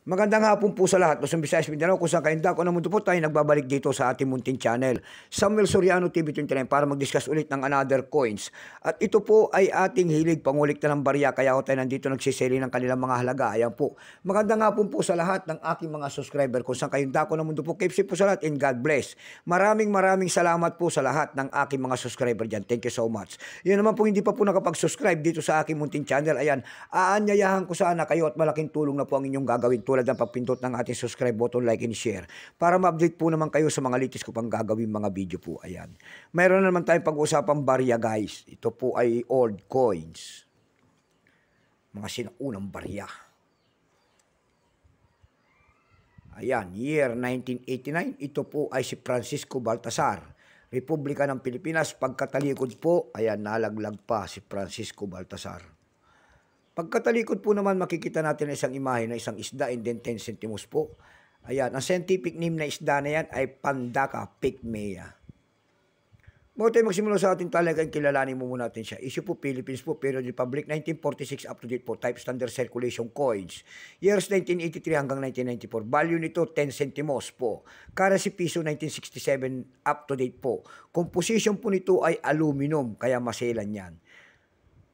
Magandang hapon po sa lahat. Luzon, Visayas, Mindanao, kung saan kayong dako ng mundo po tayo nagbabalik dito sa ating munting channel, Samuel Soriano TV 29, para mag-discuss ulit ng another coins. At ito po ay ating hilig pangulikta ng barya, kaya ako tayo nandito nagsiseli ng kanilang mga halaga. Ayan po. Magandang hapon po sa lahat ng aking mga subscriber, kung saan kayong dako ng mundo po. Keep safe po sa lahat and God bless. Maraming salamat po sa lahat ng aking mga subscriber dyan. Thank you so much. Yun naman po, hindi pa po nakapag-subscribe dito sa aking munting channel. Ayan, aanyayahan ko sana kayo at malaking tulong na po ang inyong gagawin tulad ng pagpindot ng ating subscribe button, like and share para ma-update po naman kayo sa mga latest ko pang gagawin mga video po. Ayan. Mayroon na naman tayong pag-usapang barya, guys. Ito po ay old coins. Mga sinaunang barya. Ayan, year 1989. Ito po ay si Francisco Baltasar, Republika ng Pilipinas. Pagkatalikod po, ayan, nalaglag pa si Francisco Baltasar. Pagkatalikod po naman, makikita natin isang imahe na isang isda and then 10 centimos po. Ayan, ang scientific name na isda na yan ay Pandaka pygmaea. Bago tayo magsimula sa ating talagang kilalanin mo muna natin siya. Issue po Philippines po, Period Republic, 1946 up to date po, type standard circulation coins. Years 1983 hanggang 1994. Value nito 10 centimos po. Currency piso 1967 up to date po. Composition po nito ay aluminum, kaya maselan yan.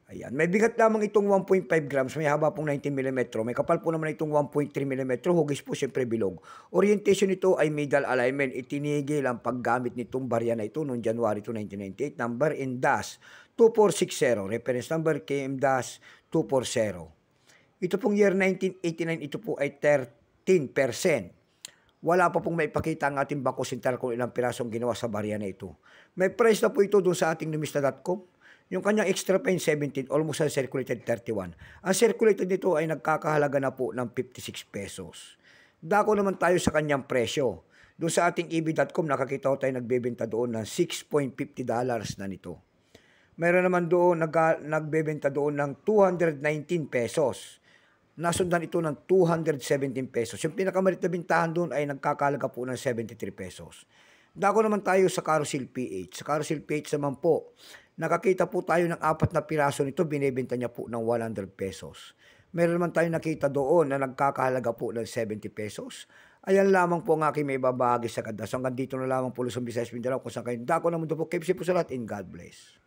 Ayan. May bigat lamang itong 1.5 grams, may haba pong 19 mm. May kapal po naman itong 1.3 mm. Hugis po siyempre bilog. Orientation nito ay middle alignment. Itinigil ang paggamit nitong barya na ito noong January 2, 1998. Number in DAS 2460. Reference number KM-240. Ito pong year 1989, ito po ay 13%. Wala pa pong maipakita ang ating Bangko Sentral kung ilang pirasong ginawa sa barya na ito. May price na po ito doon sa ating numista.com. Yung kanyang extra pen 17, almost uncirculated 31. Ang circulated nito ay nagkakahalaga na po ng 56 pesos. Dako naman tayo sa kanyang presyo. Doon sa ating EB.com, nakakita ko tayo nagbebenta doon ng $6.50 na nito. Meron naman doon nagbebenta doon ng 219 pesos. Nasundan ito ng 217 pesos. Yung pinakamalit na bintahan doon ay nagkakahalaga po ng 73 pesos. Dako naman tayo sa Carousel PH. Sa Carousel PH naman po, nakakita po tayo ng 4 na piraso nito, binibenta niya po ng 100 pesos. Meron naman tayo nakita doon na nagkakahalaga po ng 70 pesos. Ayan lamang po ang aking may babahagi sa kada. So hanggang dito na lamang po, Luzon, Visayas, Mindanao, kung saan kayo dako ng mundo po. Keep safe po sa lahat and God bless.